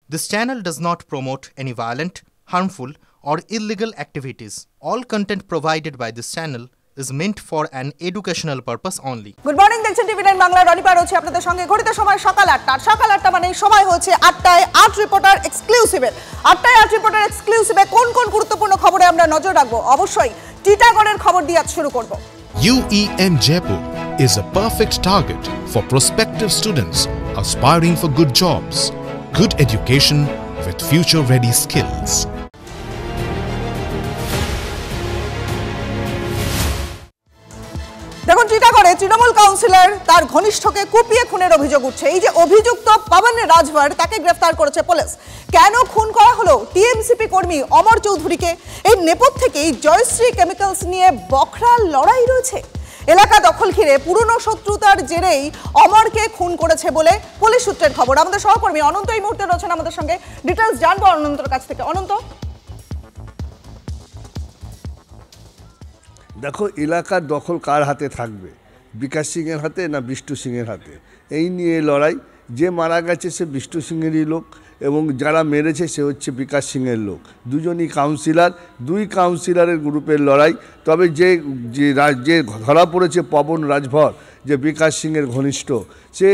This channel does not promote any violent, harmful, or illegal activities. All content provided by this channel is meant for an educational purpose only. Good morning, দেখছেন টিভি9 বাংলা। রনি পার হচ্ছে আপনাদের সঙ্গে। ঘড়িতে সময় সকাল 8টা। সকাল 8টা মানে সময় হচ্ছে 8টায় 8 রিপোর্টার এক্সক্লুসিভে। 8টায় 8 রিপোর্টার এক্সক্লুসিভে কোন কোন গুরুত্বপূর্ণ খবরে আমরা নজর রাখবো? অবশ্যই টিটাগড়ের খবর দিয়ে আজ শুরু করব। UEM Jaipur is a perfect target for prospective students aspiring for good jobs, good education with future-ready skills. দেখুন, টিটাগড়ে তৃণমূল কাউন্সিলর তার ঘনিষ্ঠকে কুপিয়ে খুনের অভিযোগ উঠছে। এই যে অভিযুক্ত পবন রাজভর, তাকে গ্রেফতার করেছে পুলিশ। কেন খুন করা হলো টিএমসিপি কর্মী অমর চৌধুরীকে? এই নেপথ্যেই জয়শ্রী কেমিক্যালস নিয়ে বখরা লড়াই রয়েছে। এলাকা দখল ঘিরে পুরনো শত্রুতার জেরেই অমরকে খুন করেছে বলে পুলিশ সূত্রের খবর। আমাদের সহকর্মী অনন্ত এই মুহূর্তে রয়েছেন আমাদের সঙ্গে। ডিটেইলস জানবো অনন্তর কাছ থেকে। অনন্ত, দেখো, এলাকার দখল কার হাতে থাকবে? বিকাশ সিংয়ের হাতে না বিষ্টু সিংয়ের হাতে? এই নিয়ে লড়াই। যে মারা গেছে সে বিষ্টু সিংয়েরই লোক এবং যারা মেরেছে সে হচ্ছে বিকাশ সিংয়ের লোক। দুজনই কাউন্সিলর, দুই কাউন্সিলরের গ্রুপের লড়াই। তবে যে ধরা পড়েছে পবন রাজভর, যে বিকাশ সিংয়ের ঘনিষ্ঠ, সে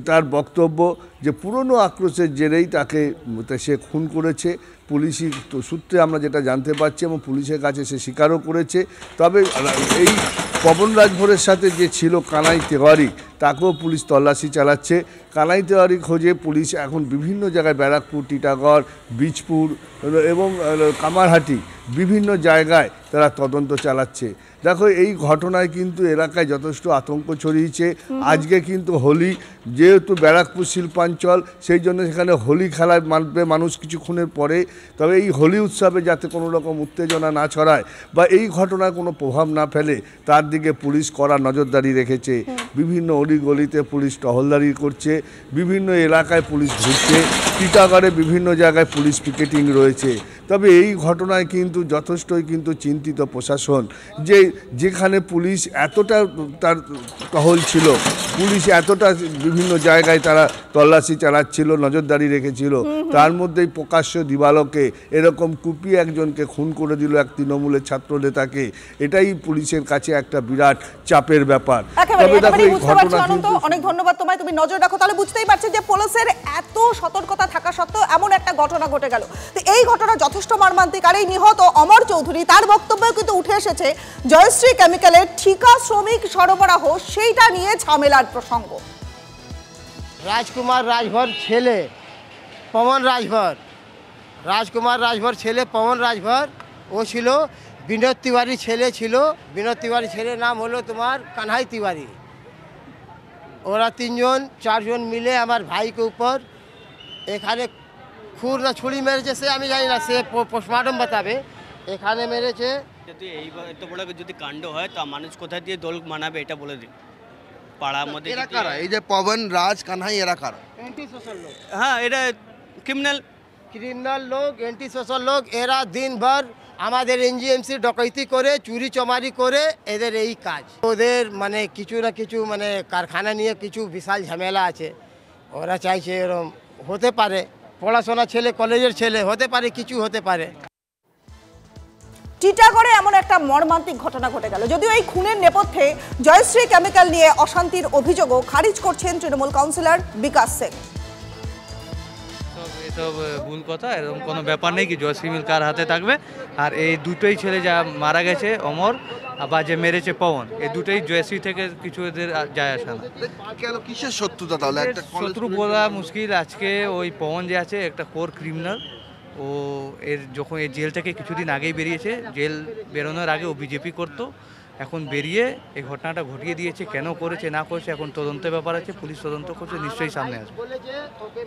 তার বক্তব্য যে পুরনো আক্রোশের জেরেই তাকে সে খুন করেছে। পুলিশি সূত্রে আমরা যেটা জানতে পারছি এবং পুলিশের কাছে সে স্বীকারও করেছে। তবে এই পবন রাজভরের সাথে যে ছিল কানাই তেওয়ারি, তাকেও পুলিশ তল্লাশি চালাচ্ছে। কানাই তেওয়ারি খোঁজে পুলিশ এখন বিভিন্ন জায়গায়, ব্যারাকপুর, টিটাগড়, বীজপুর এবং কামারহাটি বিভিন্ন জায়গায় তারা তদন্ত চালাচ্ছে। দেখো, এই ঘটনায় কিন্তু এলাকায় যথেষ্ট আতঙ্ক ছড়িয়েছে। আজকে কিন্তু হোলি, যেহেতু ব্যারাকপুর শিল্পাঞ্চল, সেই জন্য সেখানে হোলি খেলায় মানবে মানুষ কিছুক্ষণের পরে। তবে এই হোলি উৎসবে যাতে কোনো রকম উত্তেজনা না ছড়ায় বা এই ঘটনায় কোনো প্রভাব না ফেলে, তার দিকে পুলিশ কড়া নজরদারি রেখেছে। বিভিন্ন অলিগলিতে পুলিশ টহলদারি করছে, বিভিন্ন এলাকায় পুলিশ ঘুরছে, টিটাগড়ে বিভিন্ন জায়গায় পুলিশ পিকেটিং রয়েছে। তবে এই ঘটনায় কিন্তু যথেষ্টই কিন্তু চিন্তিত প্রশাসন, যেখানে পুলিশ এতটা তার টহল ছিল, পুলিশ এতটা বিভিন্ন জায়গায় তারা তল্লাশি চালাচ্ছিল, নজরদারি রেখেছিল, তার মধ্যেই প্রকাশ্য দিবালোকে এরকম কুপিয়ে একজনকে খুন করে দিল এক তৃণমূলের ছাত্র নেতাকে। এটাই পুলিশের কাছে একটা বিরাট চাপের ব্যাপার। তবে দেখো, এই ঘটনা কিন্তু অনেক ধন্যবাদ তোমায়, তুমি নজর রাখো। তাহলে বুঝতেই পারছি যে পুলিশের এত সতর্কতা থাকা সত্ত্বেও এমন একটা ঘটনা ঘটে গেল। তো এই ঘটনা যথেষ্ট মর্মান্তিক। আর এই নিহত অমর চৌধুরী, তার বক্তব্যেও কিন্তু উঠে এসেছে জয়শ্রী কেমিক্যালের ঠিকা শ্রমিক সরবরাহ, সেইটা নিয়ে ঝামেলার প্রসঙ্গ। রাজকুমার রাজভর ছেলে পবন রাজভর, রাজকুমার রাজভর ছেলে পবন রাজভর, ও ছিল বিনোদ তিওয়ারি ছেলে ছিল। বিনোদ তিওয়ারি ছেলের নাম হলো তোমার কানহাই তিওয়ারি। ওরা তিনজন চারজন মিলে আমার ভাইকে উপর এখানে খুর না ছুরি মেরেছে, সে আমি জানি না, সে পোস্টমর্টম বাতাবে। এখানে মেরেছে। যদি এই এত বড় যদি কাণ্ড হয় তো মানুষ কোথা দিয়ে দোল মানাবে, এটা বলে দিন। পাড়ার মধ্যে এরা কারা? এই যে পবন, রাজ, কানহাই, এরা কারা? অ্যান্টি সোশ্যাল লোক। হ্যাঁ, এটা ক্রিমিনাল লোক, অ্যান্টি সোশ্যাল লোক। এরা দিনভর আমাদের এনজিএমসি ডকাইতি করে, চুরি চমারি করে, এদের এই কাজ। ওদের মানে কিছু না কিছু মানে কারখানা নিয়ে কিছু বিশাল ঝামেলা আছে। ওরা চাইছে এরকম হতে পারে, পড়াশোনা ছেলে, কলেজের ছেলে, হতে পারে, কিছু হতে পারে। টিটাগড়ে এমন একটা মর্মান্তিক ঘটনা ঘটে গেল। যদিও এই খুনের নেপথ্যে জয়শ্রী কেমিক্যাল নিয়ে অশান্তির অভিযোগও খারিজ করছেন তৃণমূল কাউন্সিলর বিকাশ সিং। এসব ভুল কথা, এরকম কোনো ব্যাপার নেই কি জয়শ্রী মিল কার হাতে থাকবে। আর এই দুটোই ছেলে যা মারা গেছে, অমর বা যে মেরেছে পবন, এই দুটোই জয়শ্রী থেকে কিছু এদের যায় আসে না। কেন, কিসের শত্রুতা তাহলে? একটা শত্রু বলা মুশকিল। আজকে ওই পবন যে আছে একটা কোর ক্রিমিনাল। ও এর যখন এই জেল থেকে কিছুদিন আগেই বেরিয়েছে, জেল বেরোনোর আগে ও বিজেপি করতো, এখন বেরিয়ে এই ঘটনাটা ঘটিয়ে দিয়েছে। কেন করেছে না করেছে এখন তদন্তের ব্যাপার আছে, পুলিশ তদন্ত করছে, নিশ্চয়ই সামনে আসবে।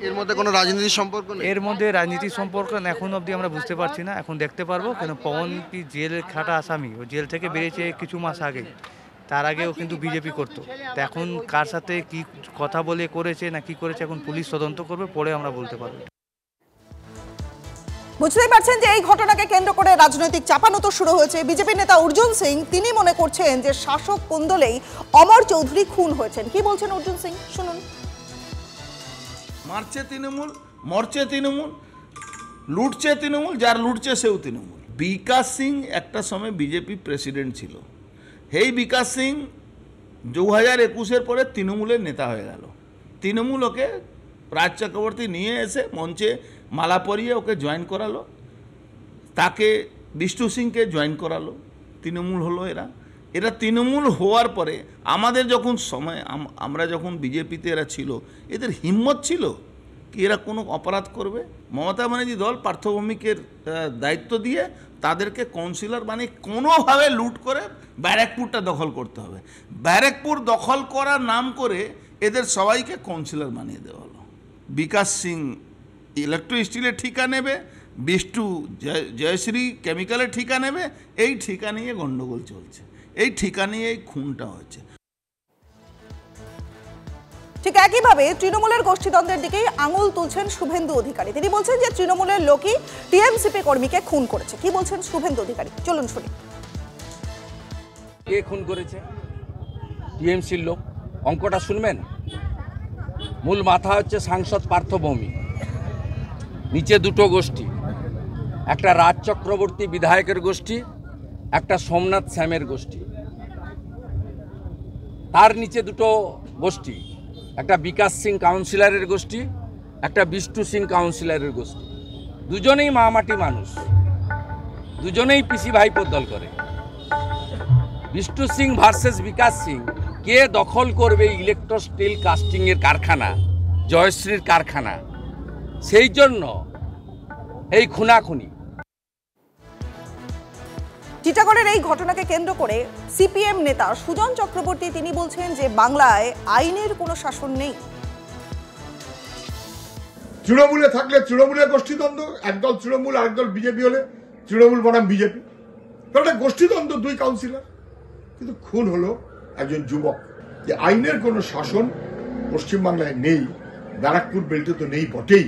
এর মধ্যে কোনো রাজনীতির সম্পর্ক নেই? এর মধ্যে রাজনীতির সম্পর্ক এখন অবধি আমরা বুঝতে পারছি না, এখন দেখতে পারবো। কেন পবন কি জেল খাটা আসামি, ও জেল থেকে বেরিয়েছে কিছু মাস আগে, তার আগেও কিন্তু বিজেপি করতো। তো এখন কার সাথে কি কথা বলে করেছে না কি করেছে এখন পুলিশ তদন্ত করবে, পরে আমরা বলতে পারবো। বুঝতেই পারছেন যে এই ঘটনাকে কেন্দ্র করে রাজনৈতিক চাপানোতর শুরু হয়েছে। বিজেপি নেতা অর্জুন সিং তিনি মনে করছেন যে শাসক কোন্দলেই অমর চৌধুরী খুন হয়েছেন। কি বলছেন অর্জুন সিং, শুনুন। মারছে তৃণমূল, মরছে তৃণমূল, লুটছে তৃণমূল, যার লুটছে সেও তৃণমূল। বিকাশ সিং একটা সময় বিজেপি প্রেসিডেন্ট ছিল। এই বিকাশ সিং 2021-এর পরে তৃণমূলের নেতা হয়ে গেল। তৃণমূল ওকে রাজ চক্রবর্তী নিয়ে এসে মঞ্চে মালা পরিয়ে ওকে জয়েন করালো, তাকে বিষ্ণু সিংকে জয়েন করালো, তৃণমূল হলো। এরা তৃণমূল হওয়ার পরে আমাদের যখন সময় আমরা যখন বিজেপিতে এরা ছিল, এদের হিম্মত ছিল কি এরা কোনো অপরাধ করবে? মমতা ব্যানার্জি দল পার্থভূমিকের দায়িত্ব দিয়ে তাদেরকে কাউন্সিলর বানিয়ে কোনোভাবে লুট করে ব্যারাকপুরটা দখল করতে হবে। ব্যারাকপুর দখল করার নাম করে এদের সবাইকে কাউন্সিলর বানিয়ে দেওয়া হলো। বিকাশ সিং ইলেকট্রো স্টিলের ঠিকা নেবে, বিষ্ণু জয়শ্রী কেমিক্যালের ঠিকা নেবে। এই ঠিকা নিয়ে গণ্ডগোল চলছে, এই ঠিকা নিয়ে এই খুনটা হচ্ছে। ঠিক একইভাবে তৃণমূলের গোষ্ঠীদ্বন্দ্বের দিকেই আঙুল তুলছেন শুভেন্দু অধিকারী। তিনি বলছেন যে তৃণমূলের লোকই টিএমসিপি কর্মীকে খুন করেছে। কি বলছেন শুভেন্দু অধিকারী, চলুন শুনি। কে খুন করেছে? টিএমসির লোক। অঙ্কটা শুনবেন। মূল মাথা হচ্ছে সাংসদ পার্থভৌমিক, নিচে দুটো গোষ্ঠী, একটা রাজ চক্রবর্তী বিধায়কের গোষ্ঠী, একটা সোমনাথ শ্যামের গোষ্ঠী। তার নিচে দুটো গোষ্ঠী, একটা বিকাশ সিং কাউন্সিলরের গোষ্ঠী, একটা বিষ্ণু সিং কাউন্সিলরের গোষ্ঠী। দুজনেই মামাটি মানুষ, দুজনেই পিসি ভাইপোর দল করে। বিষ্ণু সিং ভার্সেস বিকাশ সিং, কে দখল করবে ইলেকট্রো স্টিল কাস্টিংয়ের কারখানা, জয়শ্রীর কারখানা, সেই জন্য এই খুনাখুনি। টিটাগড়ের এই ঘটনাকে কেন্দ্র করে সিপিএম নেতা সুজন চক্রবর্তী তিনি বলছেন যে বাংলায় আইনের কোনো শাসন নেই। তৃণমূলে থাকলে তৃণমূলের গোষ্ঠীদ্বন্দ্ব, একদল তৃণমূল আরেকদল বিজেপি হলে তৃণমূল বনাম বিজেপি, একটা গোষ্ঠীদ্বন্দ্ব, দুই কাউন্সিলর। কিন্তু খুন হলো একজন যুবক। যে আইনের কোনো শাসন পশ্চিমবাংলায় নেই, ব্যারাকপুর বেল্টে তো নেই বটেই।